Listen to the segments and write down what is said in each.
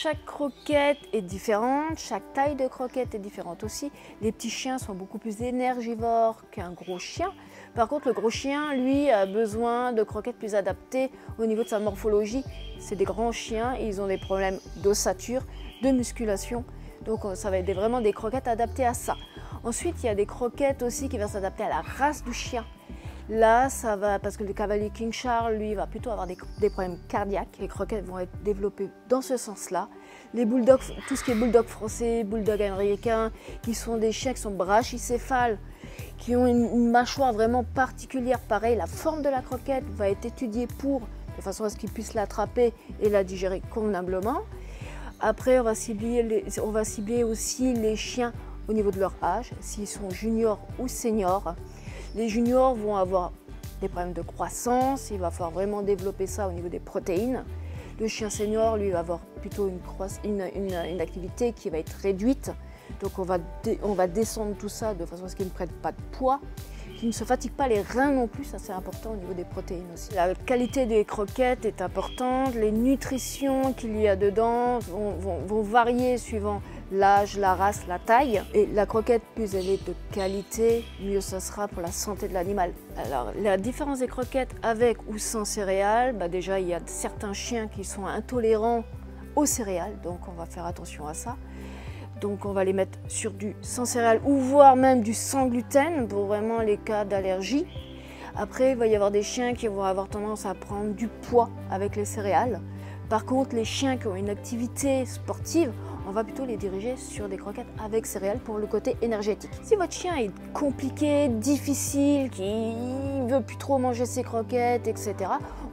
chaque croquette est différente, chaque taille de croquette est différente aussi. Les petits chiens sont beaucoup plus énergivores qu'un gros chien. Par contre, le gros chien, lui, a besoin de croquettes plus adaptées au niveau de sa morphologie. C'est des grands chiens et ils ont des problèmes d'ossature, de musculation. Donc ça va être vraiment des croquettes adaptées à ça. Ensuite, il y a des croquettes aussi qui vont s'adapter à la race du chien. Là, ça va, parce que le cavalier King Charles, lui, va plutôt avoir des problèmes cardiaques. Les croquettes vont être développées dans ce sens-là. Les bulldogs, tout ce qui est bulldog français, bulldog américain, qui sont des chiens qui sont brachycéphales, qui ont une mâchoire vraiment particulière. Pareil, la forme de la croquette va être étudiée de façon à ce qu'ils puissent l'attraper et la digérer convenablement. Après, on va cibler aussi les chiens au niveau de leur âge, s'ils sont juniors ou seniors. Les juniors vont avoir des problèmes de croissance, il va falloir vraiment développer ça au niveau des protéines. Le chien senior, lui, va avoir plutôt une activité qui va être réduite. Donc on va descendre tout ça de façon à ce qu'il ne prenne pas de poids, qu'il ne se fatigue pas les reins non plus, ça c'est important au niveau des protéines aussi. La qualité des croquettes est importante, les nutritions qu'il y a dedans vont varier suivant l'âge, la race, la taille. Et la croquette, plus elle est de qualité, mieux ça sera pour la santé de l'animal. Alors, la différence des croquettes avec ou sans céréales, déjà il y a certains chiens qui sont intolérants aux céréales, donc on va faire attention à ça. Donc on va les mettre sur du sans céréales ou voire même du sans gluten pour vraiment les cas d'allergie. Après, il va y avoir des chiens qui vont avoir tendance à prendre du poids avec les céréales. Par contre, les chiens qui ont une activité sportive, on va plutôt les diriger sur des croquettes avec céréales pour le côté énergétique. Si votre chien est compliqué, difficile, qui ne veut plus trop manger ses croquettes, etc.,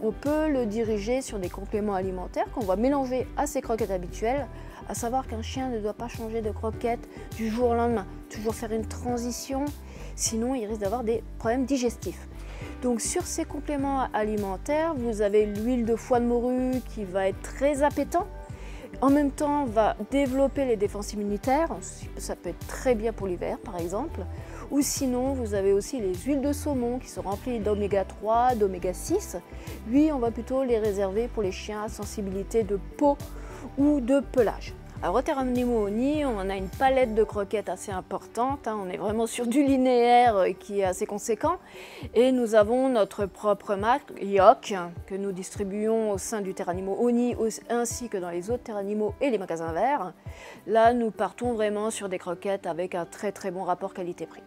on peut le diriger sur des compléments alimentaires qu'on va mélanger à ses croquettes habituelles, à savoir qu'un chien ne doit pas changer de croquettes du jour au lendemain, toujours faire une transition, sinon il risque d'avoir des problèmes digestifs. Donc sur ces compléments alimentaires, vous avez l'huile de foie de morue qui va être très appétant. En même temps, va développer les défenses immunitaires. Ça peut être très bien pour l'hiver, par exemple. Ou sinon, vous avez aussi les huiles de saumon qui sont remplies d'oméga 3, d'oméga 6. Lui, on va plutôt les réserver pour les chiens à sensibilité de peau ou de pelage. Alors au Terra Animaux Oni, on a une palette de croquettes assez importante, on est vraiment sur du linéaire qui est assez conséquent. Et nous avons notre propre marque, Yock, que nous distribuons au sein du Terra Animaux Oni ainsi que dans les autres Terra Animaux et les magasins verts. Là, nous partons vraiment sur des croquettes avec un très très bon rapport qualité-prix.